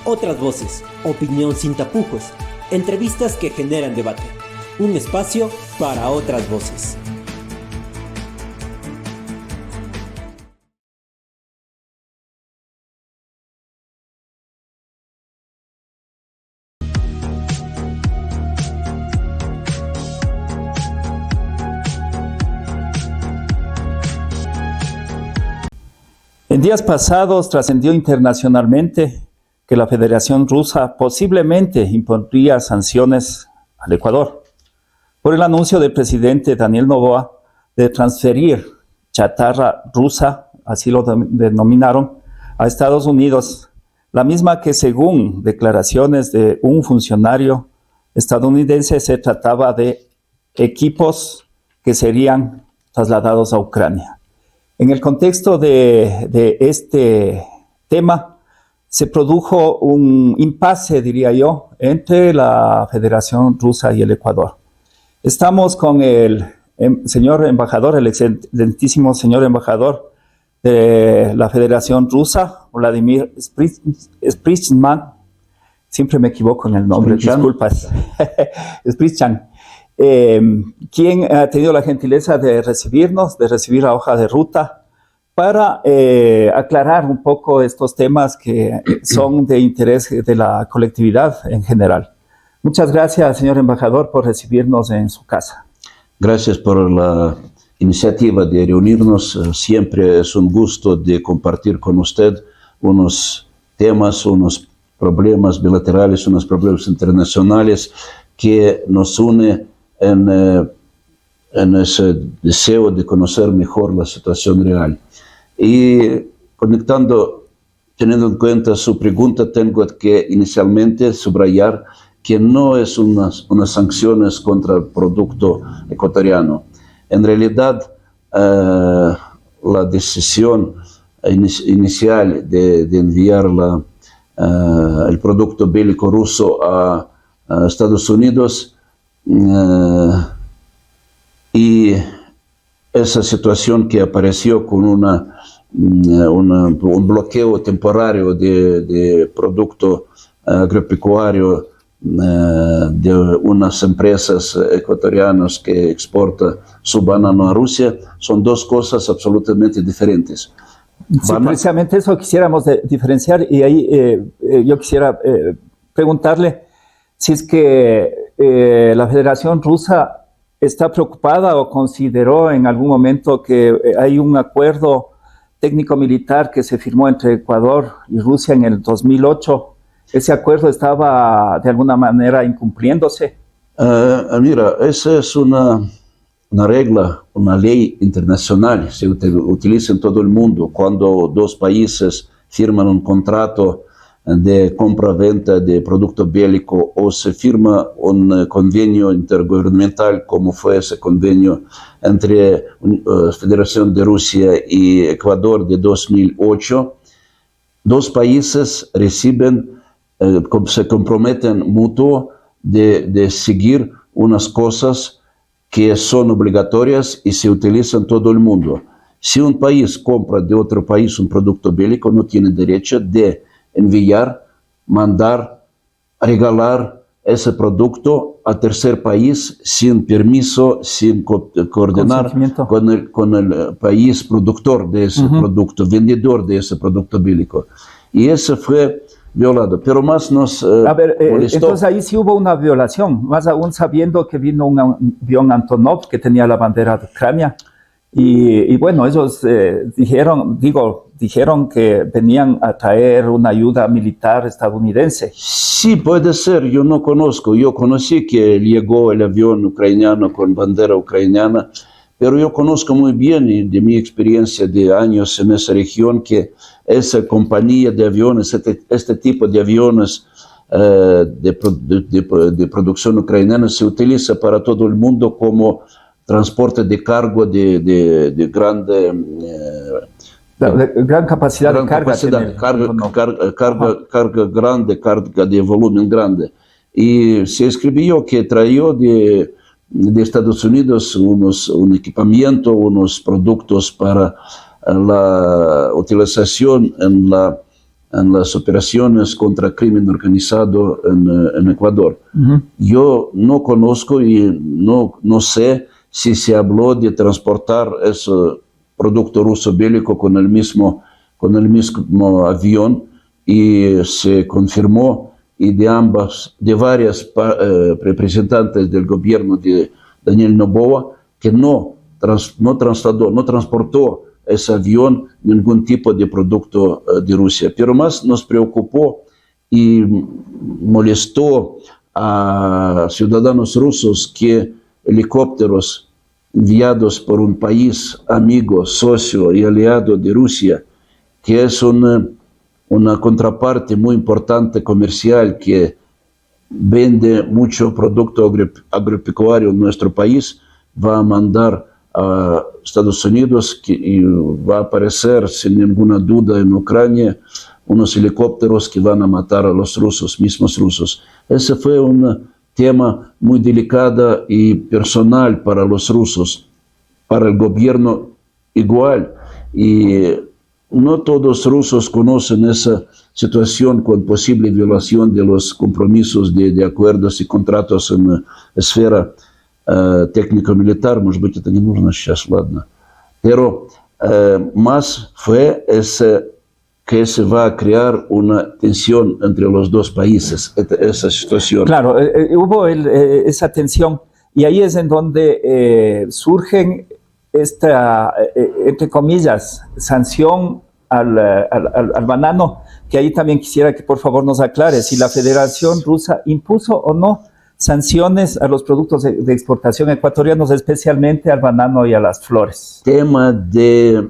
Otras voces, opinión sin tapujos, entrevistas que generan debate. Un espacio para otras voces. En días pasados trascendió internacionalmente que la Federación Rusa posiblemente impondría sanciones al Ecuador por el anuncio del presidente Daniel Noboa de transferir chatarra rusa, así lo denominaron, a Estados Unidos, la misma que según declaraciones de un funcionario estadounidense se trataba de equipos que serían trasladados a Ucrania. En el contexto de este tema, se produjo un impasse, diría yo, entre la Federación Rusa y el Ecuador. Estamos con el señor embajador, el excelentísimo señor embajador de la Federación Rusa, Vladimir Sprichman. Siempre me equivoco en el nombre, disculpas. Sprichman. Quien ha tenido la gentileza de recibirnos, de recibir la hoja de ruta para aclarar un poco estos temas que son de interés de la colectividad en general. Muchas gracias, señor embajador, por recibirnos en su casa. Gracias por la iniciativa de reunirnos. Siempre es un gusto de compartir con usted unos temas, unos problemas bilaterales, unos problemas internacionales que nos unen en ese deseo de conocer mejor la situación real. Y teniendo en cuenta su pregunta, tengo que inicialmente subrayar que no es unas sanciones contra el producto ecuatoriano. En realidad, la decisión inicial de enviar el producto bélico ruso a Estados Unidos y esa situación que apareció con un bloqueo temporario de producto agropecuario de unas empresas ecuatorianas que exportan su banano a Rusia, son dos cosas absolutamente diferentes. Sí, precisamente eso quisiéramos diferenciar, y ahí yo quisiera preguntarle si es que la Federación Rusa está preocupada o consideró en algún momento que hay un acuerdo técnico-militar que se firmó entre Ecuador y Rusia en el 2008. ¿Ese acuerdo estaba de alguna manera incumpliéndose? Mira, esa es una regla, una ley internacional, se utiliza en todo el mundo. Cuando dos países firman un contrato de compra-venta de producto bélico o se firma un convenio intergubernamental, como fue ese convenio entre la Federación de Rusia y Ecuador de 2008, dos países se comprometen mutuo de seguir unas cosas que son obligatorias y se utilizan en todo el mundo. Si un país compra de otro país un producto bélico, no tiene derecho de enviar, mandar, regalar ese producto a tercer país sin permiso, sin coordinar con el país productor de ese producto, vendedor de ese producto bélico. Y eso fue violado, pero más nos molestó. Entonces ahí sí hubo una violación, más aún sabiendo que vino un avión Antonov que tenía la bandera de Ucrania. Y bueno, ellos dijeron que venían a traer una ayuda militar estadounidense. Sí, puede ser, yo no conozco. Yo conocí que llegó el avión ucraniano con bandera ucraniana, pero yo conozco muy bien, y de mi experiencia de años en esa región, que esa compañía de aviones, este tipo de aviones de producción ucraniana se utiliza para todo el mundo como transporte de cargo de gran capacidad de carga. Carga grande, carga de volumen grande. Y se escribió que trajo de Estados Unidos un equipamiento, unos productos para la utilización en la en las operaciones contra crimen organizado en Ecuador. Yo no conozco y no sé si se habló de transportar ese producto ruso bélico con el mismo avión, y se confirmó, y de varias representantes del gobierno de Daniel Noboa, que no transportó ese avión ningún tipo de producto de Rusia. Pero más nos preocupó y molestó a ciudadanos rusos que helicópteros enviados por un país amigo, socio y aliado de Rusia, que es una contraparte muy importante comercial, que vende mucho producto agropecuario en nuestro país, va a mandar a Estados Unidos, y va a aparecer sin ninguna duda en Ucrania unos helicópteros que van a matar a los mismos rusos. Ese fue un tema muy delicado y personal para los rusos, para el gobierno igual, y no todos los rusos conocen esa situación con posible violación de los compromisos de acuerdos y contratos en esfera técnico-militar. Может быть, это не нужно сейчас, ладно. Pero más fue que se va a crear una tensión entre los dos países, esa situación. Claro, hubo esa tensión, y ahí es en donde surgen esta, entre comillas, sanción al banano, que ahí también quisiera que por favor nos aclare si la Federación Rusa impuso o no sanciones a los productos de exportación ecuatorianos, especialmente al banano y a las flores. Tema de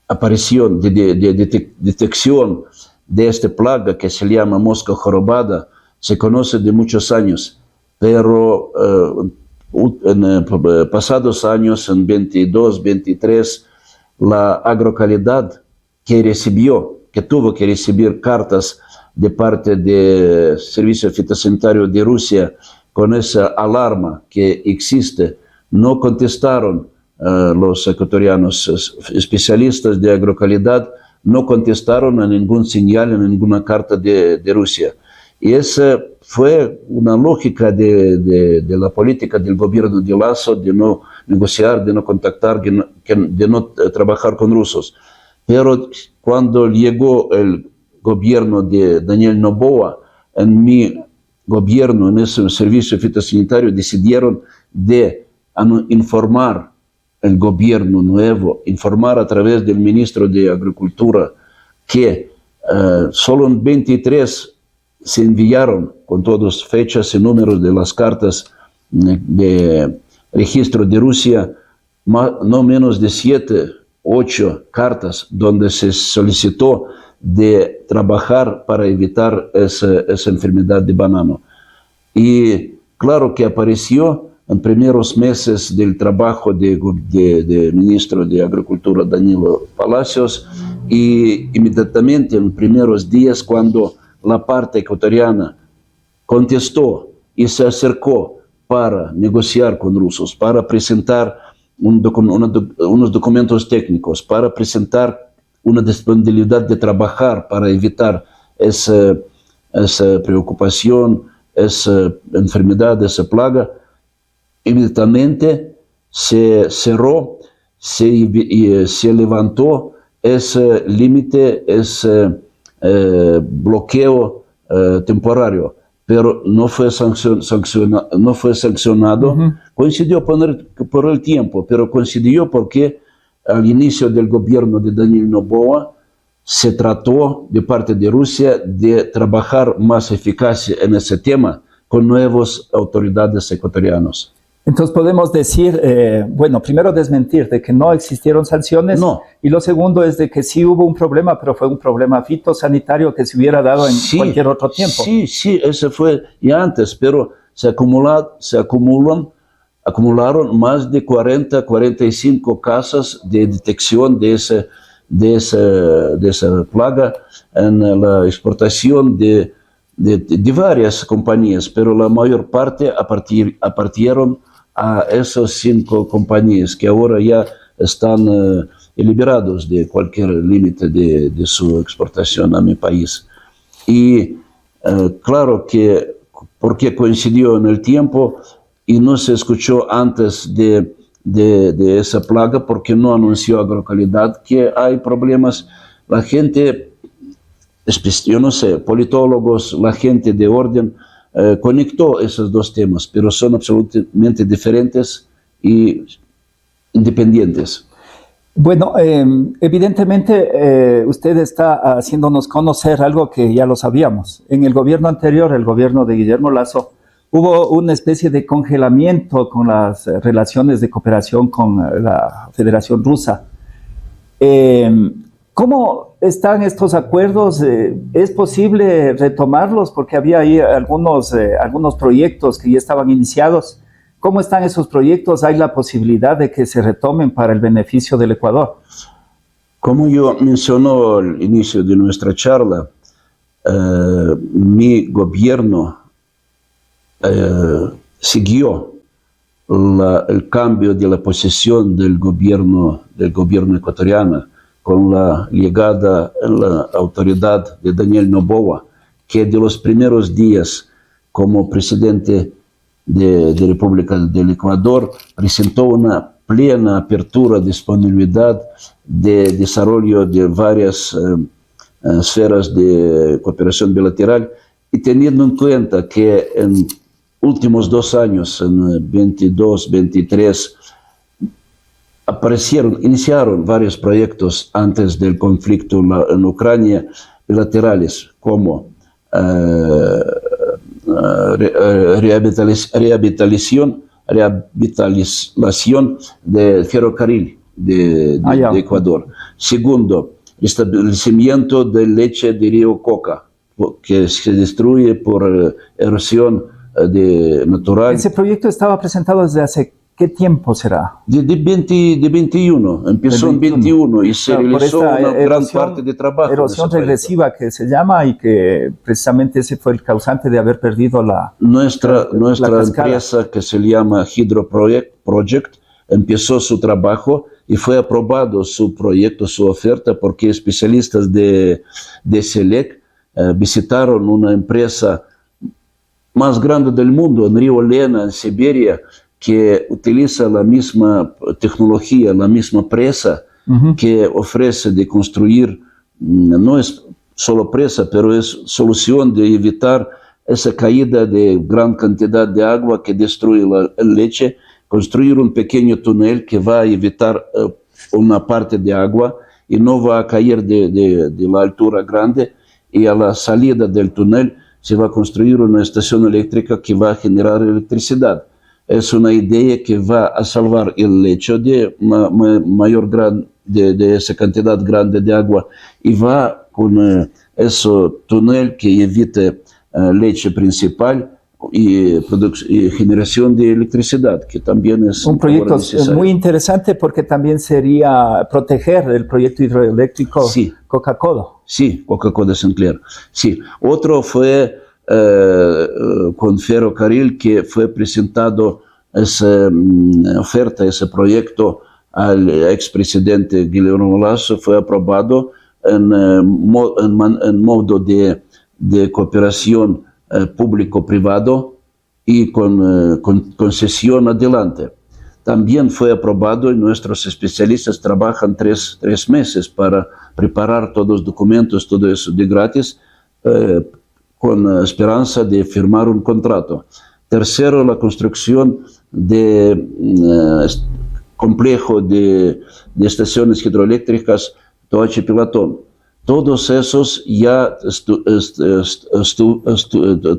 aparición, de detección de esta plaga que se llama mosca jorobada, se conoce de muchos años, pero en pasados años, en 22, 23, la agrocalidad que tuvo que recibir cartas de parte del Servicio Fitosanitario de Rusia con esa alarma que existe, no contestaron los ecuatorianos especialistas de agrocalidad, no contestaron a ningún señal, a ninguna carta de Rusia. Y esa fue una lógica de la política del gobierno de Lazo, de no negociar, de no contactar, de no trabajar con rusos. Pero cuando llegó el gobierno de Daniel Noboa, en mi gobierno, en ese servicio fitosanitario, decidieron de informar el gobierno nuevo, informar a través del ministro de Agricultura que solo en 23 se enviaron con todas fechas y números de las cartas de registro de Rusia, no menos de 7, 8 cartas donde se solicitó de trabajar para evitar esa enfermedad de banano. Y claro que apareció en primeros meses del trabajo de ministro de Agricultura Danilo Palacios, y inmediatamente en primeros días, cuando la parte ecuatoriana contestó y se acercó para negociar con rusos, para presentar unos documentos técnicos, para presentar una disponibilidad de trabajar para evitar esa preocupación, esa enfermedad, esa plaga, inmediatamente se cerró, se levantó ese límite, ese bloqueo temporario, pero no fue sancionado. Coincidió por el tiempo, pero coincidió porque al inicio del gobierno de Daniel Noboa se trató de parte de Rusia de trabajar más eficaz en ese tema con nuevas autoridades ecuatorianas. Entonces podemos decir, bueno, primero desmentir de que no existieron sanciones, no. Y lo segundo es de que sí hubo un problema, pero fue un problema fitosanitario que se hubiera dado en cualquier otro tiempo. Sí, ese fue ya antes, pero se acumularon más de 40, 45 casos de detección de esa plaga en la exportación de varias compañías, pero la mayor parte apartieron a esas 5 compañías que ahora ya están y liberados de cualquier límite de su exportación a mi país. Y claro que porque coincidió en el tiempo y no se escuchó antes de esa plaga, porque no anunció Agrocalidad que hay problemas. La gente, yo no sé, politólogos, la gente de orden, conectó esos dos temas, pero son absolutamente diferentes y independientes. Bueno, evidentemente usted está haciéndonos conocer algo que ya lo sabíamos. En el gobierno anterior, el gobierno de Guillermo Lasso, hubo una especie de congelamiento con las relaciones de cooperación con la Federación Rusa. ¿Cómo están estos acuerdos? ¿Es posible retomarlos? Porque había ahí algunos proyectos que ya estaban iniciados. ¿Cómo están esos proyectos? ¿Hay la posibilidad de que se retomen para el beneficio del Ecuador? Como yo mencionó al inicio de nuestra charla, mi gobierno siguió el cambio de la posición del gobierno ecuatoriano con la llegada a la autoridad de Daniel Noboa, que de los primeros días como presidente de República del Ecuador presentó una plena apertura, disponibilidad de desarrollo de varias esferas de cooperación bilateral, y teniendo en cuenta que en últimos 2 años, en 22, 23, iniciaron varios proyectos antes del conflicto en Ucrania, bilaterales, como rehabilitación del ferrocarril de Ecuador. Segundo, establecimiento de leche de río Coca, que se destruye por erosión natural. Ese proyecto estaba presentado desde hace ¿qué tiempo será? De 21, empezó en 21 y se realizó una gran parte de trabajo. Erosión regresiva que se llama, y que precisamente ese fue el causante de haber perdido nuestra empresa, que se llama Hydro Project, empezó su trabajo y fue aprobado su proyecto, su oferta, porque especialistas de SELEC visitaron una empresa más grande del mundo, en Río Lena, en Siberia, que utiliza la misma tecnología, la misma presa que ofrece de construir, no es solo presa, pero es solución de evitar esa caída de gran cantidad de agua que destruye la leche, construir un pequeño túnel que va a evitar una parte de agua y no va a caer de la altura grande, y a la salida del túnel se va a construir una estación eléctrica que va a generar electricidad. Es una idea que va a salvar el lecho de de esa cantidad grande de agua, y va con ese túnel que evite leche principal y generación de electricidad, que también es un proyecto muy interesante, porque también sería proteger el proyecto hidroeléctrico. Sí. Coca-Cola. Sí, Coca-Cola Sinclair. Sí. Otro fue con ferrocarril, que fue presentado esa oferta, ese proyecto al expresidente Guillermo Lasso, fue aprobado en modo de cooperación público-privado y con concesión adelante. También fue aprobado, y nuestros especialistas trabajan 3 meses para preparar todos los documentos, todo eso de gratis, con esperanza de firmar un contrato. Tercero, la construcción de complejo de estaciones hidroeléctricas Toachi Pilatón. Todos esos ya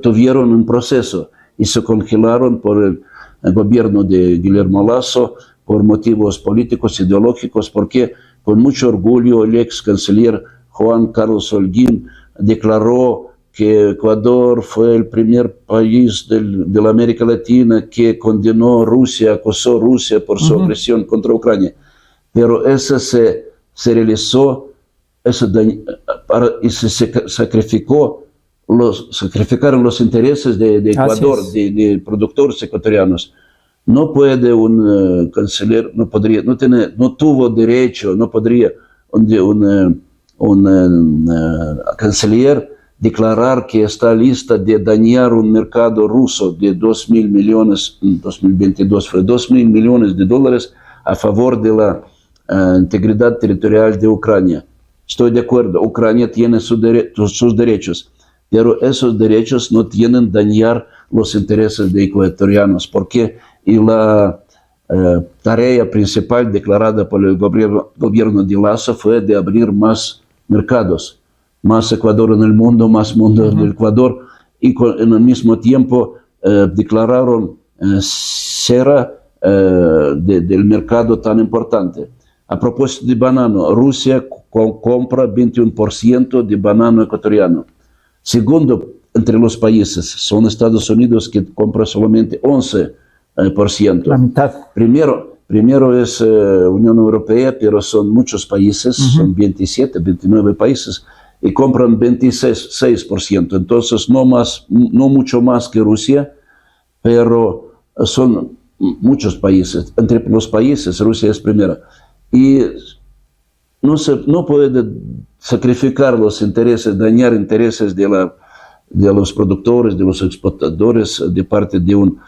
tuvieron un proceso y se congelaron por el gobierno de Guillermo Lasso por motivos políticos, ideológicos, porque con mucho orgullo el ex canciller Juan Carlos Holguín declaró que Ecuador fue el primer país de la América Latina que condenó a Rusia, acusó a Rusia por su agresión contra Ucrania. Pero eso se realizó y se sacrificaron los intereses de Ecuador, de productores ecuatorianos. No puede un canciller, no tuvo derecho, no podría un canciller declarar que está lista de dañar un mercado ruso de 2.000 millones, en 2022 fue 2.000 millones de dólares a favor de la integridad territorial de Ucrania. Estoy de acuerdo, Ucrania tiene sus derechos, pero esos derechos no tienen dañar los intereses de ecuatorianos, porque la tarea principal declarada por el gobierno de Lasso fue de abrir más mercados, más Ecuador en el mundo, más mundo en el Ecuador, y en el mismo tiempo declararon cera del mercado tan importante. A propósito de banano, Rusia compra 21% de banano ecuatoriano. Segundo, entre los países, son Estados Unidos que compra solamente 11%. La mitad. Primero es Unión Europea, pero son muchos países, son 27, 29 países, y compran 26%. Entonces, no mucho más que Rusia, pero son muchos países. Entre los países, Rusia es primera. Y no puede sacrificar los intereses, dañar intereses de los productores, de los exportadores, de parte de un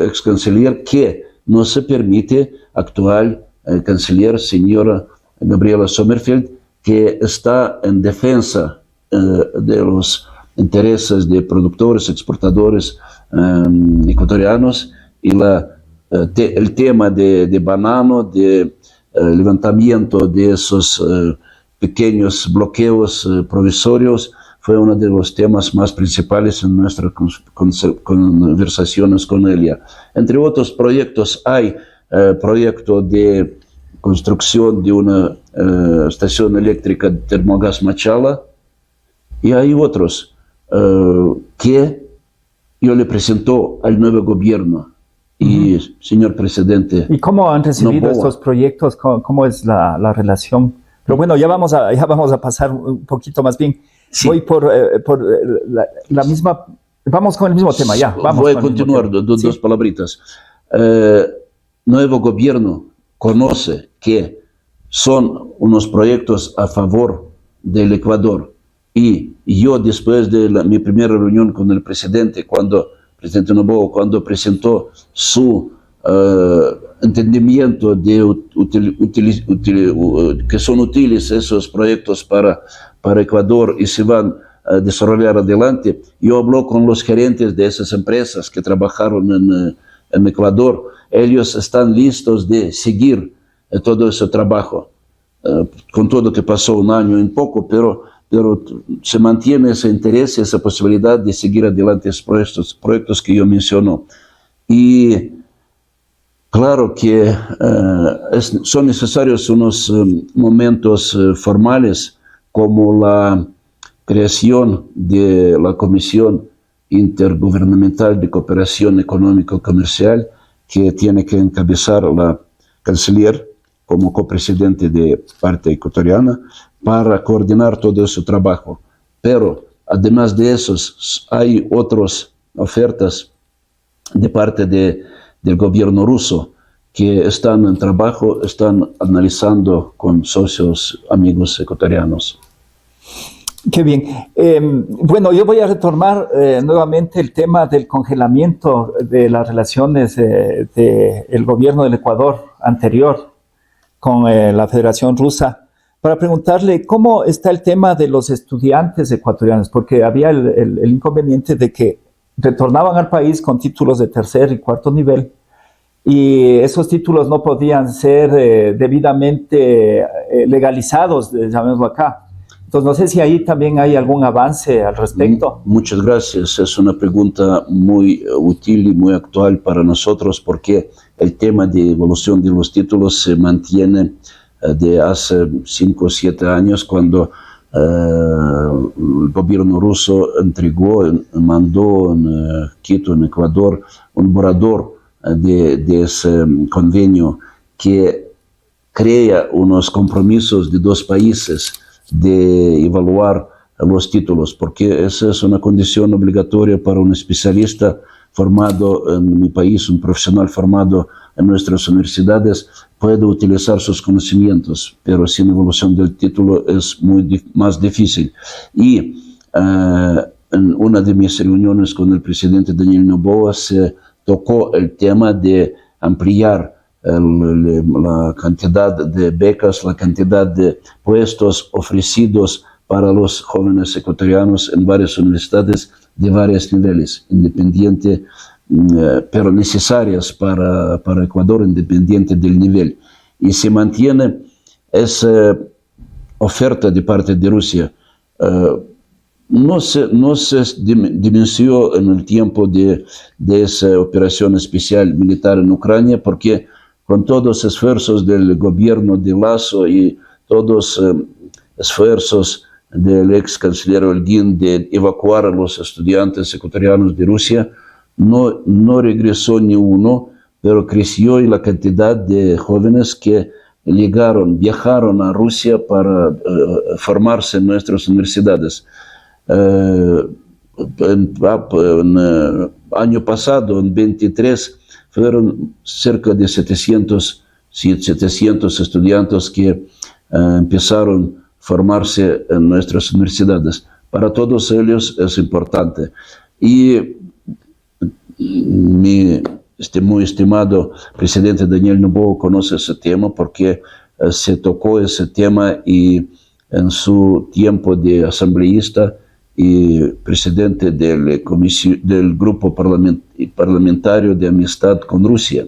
ex canciller que no se permite actual canciller, señora Gabriela Sommerfeld, que está en defensa de los intereses de productores, exportadores ecuatorianos, y el tema de banano, de levantamiento de esos pequeños bloqueos provisorios, fue uno de los temas más principales en nuestras conversaciones con ella. Entre otros proyectos, hay proyecto de construcción de una estación eléctrica de Termogas Machala, y hay otros que yo le presento al nuevo gobierno. Y, señor presidente... ¿Y cómo han recibido estos proyectos? ¿Cómo es la relación? Pero bueno, ya vamos a pasar un poquito más bien. Sí. Voy por la misma... Vamos con el mismo tema, ya. Voy a continuar, dos palabritas. Nuevo gobierno conoce que son unos proyectos a favor del Ecuador. Y yo, después de mi primera reunión con el presidente, presidente Noboa, cuando presentó su entendimiento de que son útiles esos proyectos para Ecuador y se van a desarrollar adelante, yo hablé con los gerentes de esas empresas que trabajaron en Ecuador. Ellos están listos de seguir todo ese trabajo, con todo que pasó un año y poco, pero se mantiene ese interés y esa posibilidad de seguir adelante esos proyectos que yo menciono. Y claro que son necesarios unos momentos formales, como la creación de la Comisión Intergubernamental de Cooperación Económico-Comercial, que tiene que encabezar la canciller como copresidente de parte ecuatoriana, para coordinar todo ese trabajo. Pero además de esos, hay otras ofertas de parte del gobierno ruso que están en trabajo, están analizando con socios, amigos ecuatorianos. Qué bien. Bueno, yo voy a retomar nuevamente el tema del congelamiento de las relaciones del gobierno del Ecuador anterior con la Federación Rusa, para preguntarle cómo está el tema de los estudiantes ecuatorianos, porque había el inconveniente de que retornaban al país con títulos de tercer y cuarto nivel, y esos títulos no podían ser debidamente legalizados, llamémoslo acá. Entonces, no sé si ahí también hay algún avance al respecto. Muchas gracias. Es una pregunta muy útil y muy actual para nosotros, porque el tema de evolución de los títulos se mantiene de hace 5 o 7 años, cuando el gobierno ruso mandó en Quito, en Ecuador, un borrador de ese convenio que crea unos compromisos de 2 países de evaluar los títulos, porque esa es una condición obligatoria para un especialista formado en mi país, un profesional formado en nuestras universidades, puede utilizar sus conocimientos, pero sin evolución del título es más difícil. Y en una de mis reuniones con el presidente Daniel Noboa se tocó el tema de ampliar la cantidad de becas, la cantidad de puestos ofrecidos para los jóvenes ecuatorianos en varias universidades de varios niveles, independiente, pero necesarias para Ecuador, independiente del nivel. Y se mantiene esa oferta de parte de Rusia. No se dimensionó en el tiempo de esa operación especial militar en Ucrania, porque con todos los esfuerzos del gobierno de Lazo y todos los esfuerzos del ex canciller Holguín de evacuar a los estudiantes ecuatorianos de Rusia, no regresó ni uno, pero creció la cantidad de jóvenes que viajaron a Rusia para formarse en nuestras universidades. Año pasado, en 23, fueron cerca de 700 estudiantes que empezaron a formarse en nuestras universidades. Para todos ellos es importante. Y mi muy estimado presidente Daniel Noboa conoce ese tema porque se tocó ese tema y en su tiempo de asambleísta y presidente del grupo parlamentario de amistad con Rusia,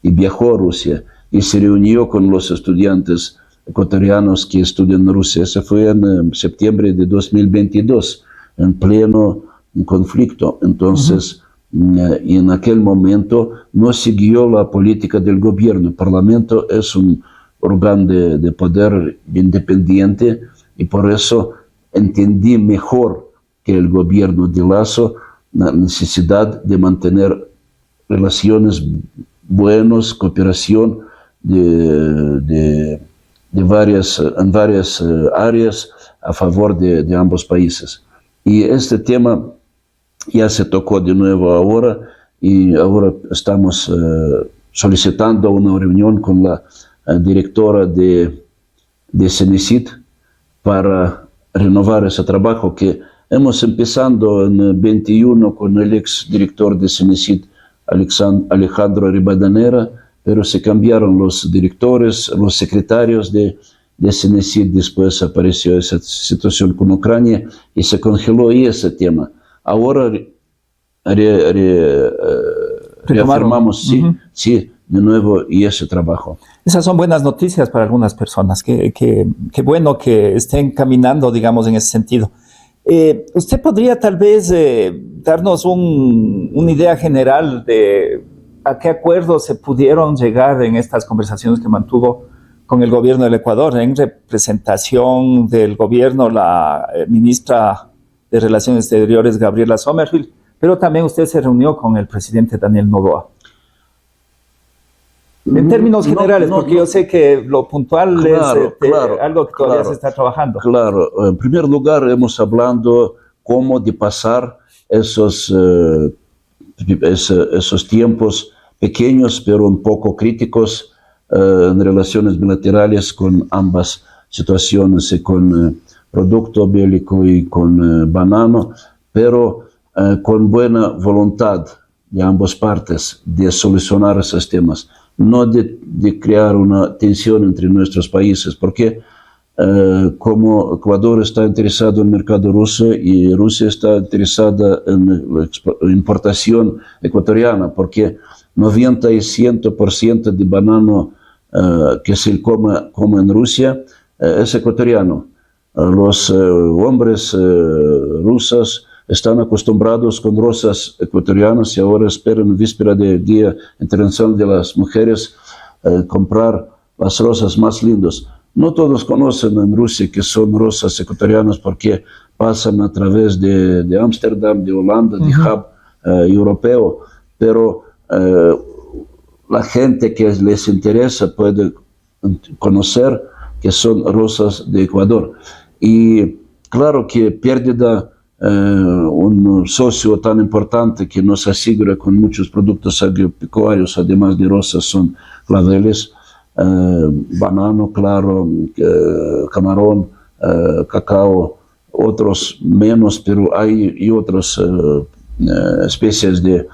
y viajó a Rusia y se reunió con los estudiantes ecuatorianos que estudian en Rusia. Eso fue en septiembre de 2022, en pleno conflicto. Entonces, y en aquel momento no siguió la política del gobierno. El Parlamento es un órgano de poder independiente y por eso entendí mejor que el gobierno de Lazo la necesidad de mantener relaciones buenas, cooperación en varias áreas a favor de ambos países. Y este tema ya se tocó de nuevo ahora, y ahora estamos solicitando una reunión con la directora de Cenecit para renovar ese trabajo que hemos empezado en el 21 con el ex director de Cenecit, Alejandro Ribadenera, pero se cambiaron los directores, los secretarios de Cenecit. Después apareció esa situación con Ucrania y se congeló ahí ese tema. Ahora reafirmamos, sí, de nuevo, y ese trabajo. Esas son buenas noticias para algunas personas. Qué bueno que estén caminando, digamos, en ese sentido. ¿Usted podría tal vez darnos una idea general de a qué acuerdos se pudieron llegar en estas conversaciones que mantuvo con el gobierno del Ecuador, en representación del gobierno, la ministra de Relaciones Exteriores, Gabriela Sommerville, pero también usted se reunió con el presidente Daniel Noboa? En términos generales, porque yo sé que lo puntual es algo que todavía se está trabajando. Claro, en primer lugar hemos hablado cómo de pasar esos tiempos pequeños pero un poco críticos en relaciones bilaterales con ambas situaciones, y con producto bélico y con banano, pero con buena voluntad de ambas partes de solucionar esos temas, no de crear una tensión entre nuestros países, porque como Ecuador está interesado en el mercado ruso y Rusia está interesada en la importación ecuatoriana, porque 90 y 100% de banano que se come en Rusia es ecuatoriano. Los hombres rusos están acostumbrados con rosas ecuatorianas y ahora esperan, víspera del Día Internacional de las Mujeres, comprar las rosas más lindas. No todos conocen en Rusia que son rosas ecuatorianas porque pasan a través de Ámsterdam, de Holanda, de hub europeo, pero la gente que les interesa puede conocer que son rosas de Ecuador. Y claro que pérdida un socio tan importante que nos asegura con muchos productos agropecuarios, además de rosas, son claveles, banano, claro, camarón, cacao, otros menos, pero hay otras especies de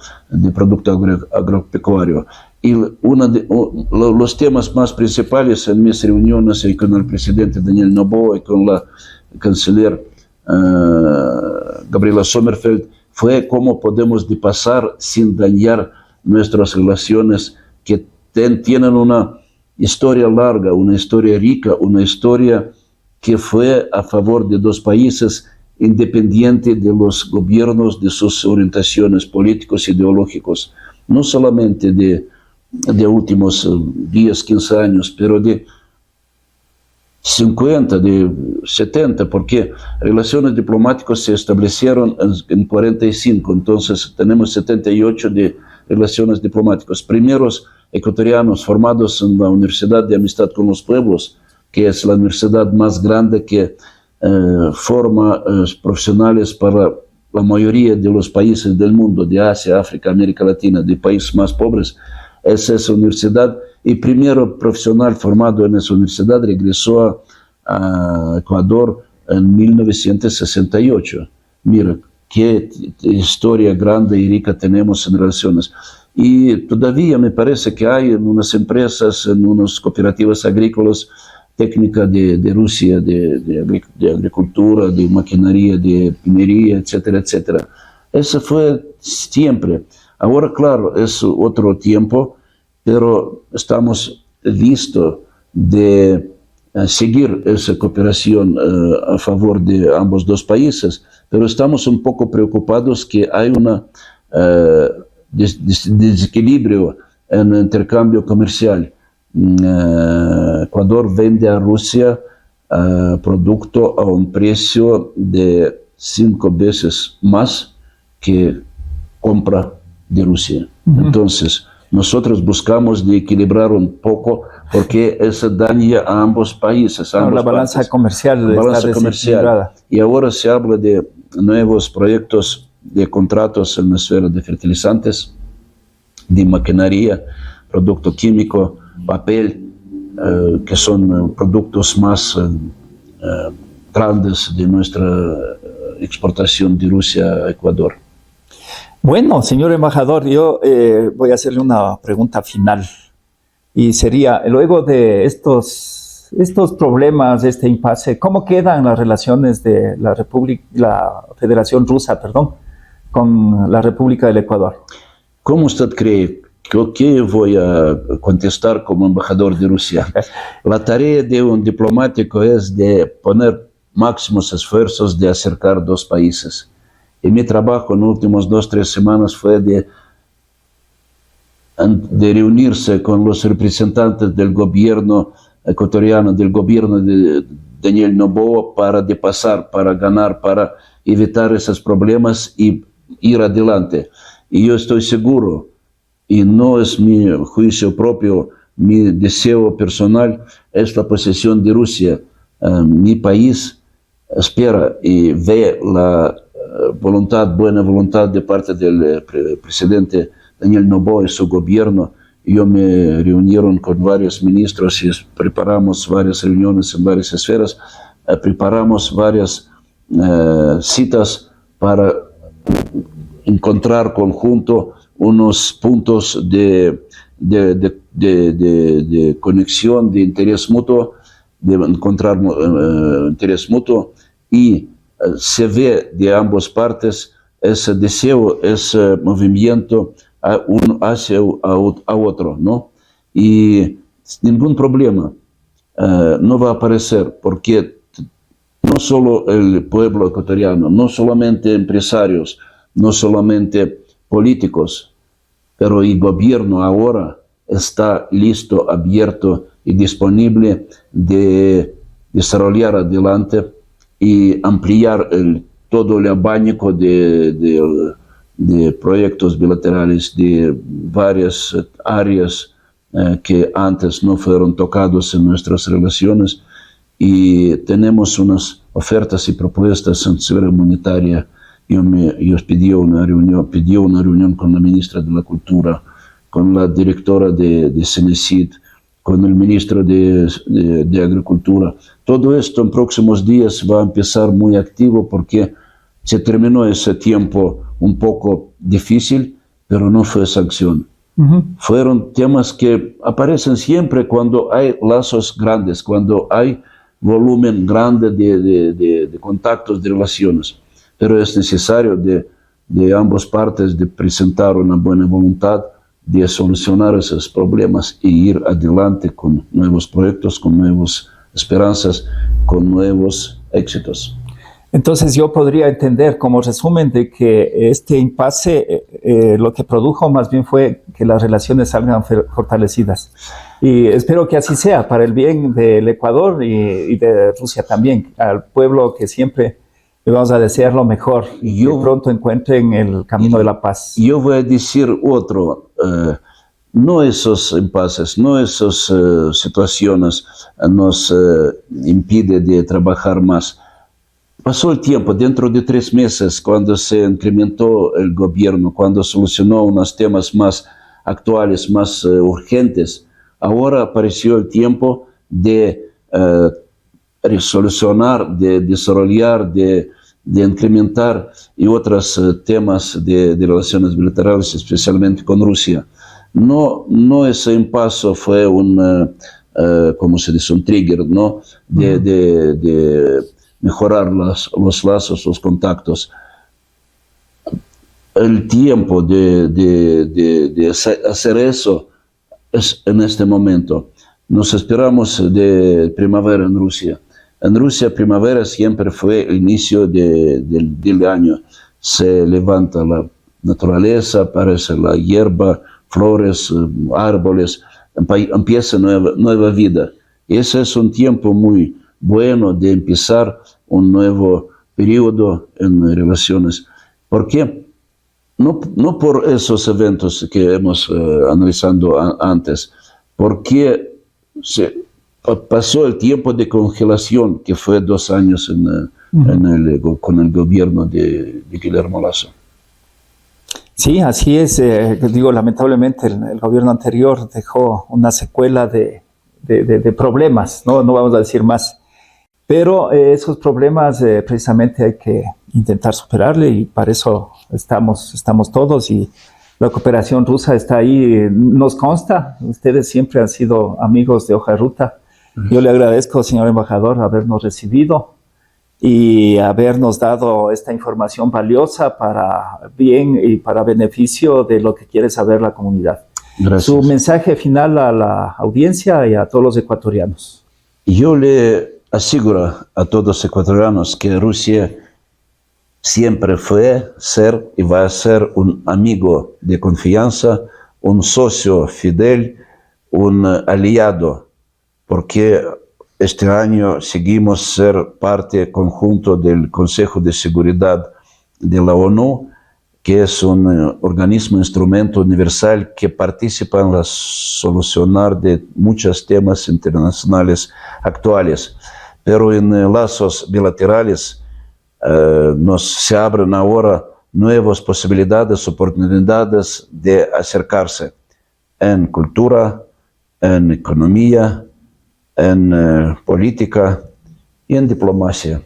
producto agropecuario. Y los temas más principales en mis reuniones y con el presidente Daniel Noboa y con la canciller Gabriela Sommerfeld fue cómo podemos pasar sin dañar nuestras relaciones que tienen una historia larga, una historia rica, una historia que fue a favor de dos países independiente de los gobiernos, de sus orientaciones políticos e ideológicos, no solamente de últimos 10, 15 años, pero de 50, de 70, porque relaciones diplomáticas se establecieron en 45, entonces tenemos 78 de relaciones diplomáticas. Primeros ecuatorianos formados en la Universidad de Amistad con los Pueblos, que es la universidad más grande que forma profesionales para la mayoría de los países del mundo, de Asia, África, América Latina, de países más pobres, es esa universidad. Y primero profesional formado en esa universidad regresó a Ecuador en 1968. Mira, qué historia grande y rica tenemos en relaciones. Y todavía me parece que hay en unas empresas, en unas cooperativas agrícolas, técnica de Rusia, de agricultura, de maquinaria, de minería, etcétera, etcétera. Eso fue siempre. Ahora, claro, es otro tiempo, pero estamos listos de seguir esa cooperación a favor de ambos dos países, pero estamos un poco preocupados que hay un desequilibrio en el intercambio comercial. Ecuador vende a Rusia producto a un precio de 5 veces más que compra de Rusia. Entonces, nosotros buscamos de equilibrar un poco porque eso daña a ambos países. La balanza comercial está desequilibrada. Y ahora se habla de nuevos proyectos de contratos en la esfera de fertilizantes, de maquinaria, producto químico, papel, que son productos más grandes de nuestra exportación de Rusia a Ecuador. Bueno, señor embajador, yo voy a hacerle una pregunta final y sería, luego de estos problemas, este impasse, ¿cómo quedan las relaciones de la Federación Rusa, con la República del Ecuador? ¿Cómo usted cree? ¿Qué voy a contestar como embajador de Rusia? La tarea de un diplomático es de poner máximos esfuerzos de acercar dos países. Y mi trabajo en las últimas 2-3 semanas fue de reunirse con los representantes del gobierno ecuatoriano, del gobierno de Daniel Noboa, para pasar, para ganar, para evitar esos problemas y ir adelante. Y yo estoy seguro, y no es mi juicio propio, mi deseo personal, es la posición de Rusia. Mi país espera y ve la buena voluntad de parte del presidente Daniel Noboa y su gobierno. Yo me reunieron con varios ministros y preparamos varias reuniones en varias esferas, preparamos varias citas para encontrar conjunto unos puntos de conexión, de interés mutuo, de encontrar interés mutuo, y se ve de ambas partes ese deseo, ese movimiento uno hacia a otro, ¿no? Y ningún problema no va a aparecer, porque no solo el pueblo ecuatoriano, no solamente empresarios, no solamente políticos, pero el gobierno ahora está listo, abierto y disponible de desarrollar adelante y ampliar todo el abanico de proyectos bilaterales de varias áreas que antes no fueron tocados en nuestras relaciones, y tenemos unas ofertas y propuestas en esfera humanitaria. Yo pedí una reunión con la ministra de la Cultura, con la directora de CENESID, con el ministro de Agricultura. Todo esto en próximos días va a empezar muy activo porque se terminó ese tiempo un poco difícil, pero no fue sanción. Fueron temas que aparecen siempre cuando hay lazos grandes, cuando hay volumen grande de contactos, de relaciones. Pero es necesario de ambas partes de presentar una buena voluntad de solucionar esos problemas y ir adelante con nuevos proyectos, con nuevas esperanzas, con nuevos éxitos. Entonces yo podría entender como resumen de que este impasse lo que produjo más bien fue que las relaciones salgan fortalecidas. Y espero que así sea para el bien del Ecuador y de Rusia también, al pueblo que siempre le vamos a desear lo mejor y que pronto encuentren el camino de la paz. Yo voy a decir otro, no esos impases, no esas situaciones nos impiden de trabajar más. Pasó el tiempo, dentro de 3 meses, cuando se incrementó el gobierno, cuando solucionó unos temas más actuales, más urgentes, ahora apareció el tiempo de solucionar, de desarrollar, de incrementar y otros temas de relaciones bilaterales, especialmente con Rusia. No ese impasse fue como se dice, un trigger, ¿no? de mejorar los lazos, los contactos. El tiempo de hacer eso es en este momento. Nos esperamos de primavera en Rusia. En Rusia, primavera siempre fue el inicio del año. Se levanta la naturaleza, aparece la hierba, flores, árboles, empieza nueva vida. Ese es un tiempo muy bueno de empezar un nuevo periodo en relaciones. ¿Por qué? No por esos eventos que hemos analizado antes, porque pasó el tiempo de congelación que fue 2 años con el gobierno de Guillermo Lasso. Sí, así es. Digo, lamentablemente el gobierno anterior dejó una secuela de problemas, no vamos a decir más. Pero esos problemas precisamente hay que intentar superarle y para eso estamos todos y la cooperación rusa está ahí, nos consta, ustedes siempre han sido amigos de Hoja de Ruta. Yo le agradezco, señor embajador, habernos recibido y habernos dado esta información valiosa para bien y para beneficio de lo que quiere saber la comunidad. Gracias. Su mensaje final a la audiencia y a todos los ecuatorianos. Yo le aseguro a todos los ecuatorianos que Rusia siempre fue, ser y va a ser un amigo de confianza, un socio fidel, un aliado, porque este año seguimos ser parte conjunto del Consejo de Seguridad de la ONU, que es un organismo, instrumento universal que participa en la solucionar de muchos temas internacionales actuales. Pero en lazos bilaterales se abren ahora nuevas posibilidades, oportunidades de acercarse en cultura, en economía, en política y en diplomacia.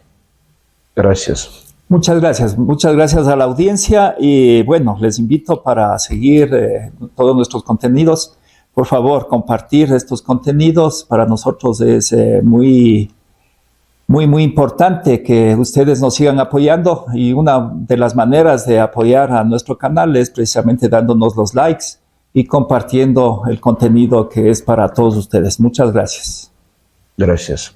Gracias. Muchas gracias a la audiencia y bueno, les invito para seguir todos nuestros contenidos. Por favor, compartir estos contenidos. Para nosotros es muy importante que ustedes nos sigan apoyando y una de las maneras de apoyar a nuestro canal es precisamente dándonos los likes y compartiendo el contenido que es para todos ustedes. Muchas gracias. Gracias.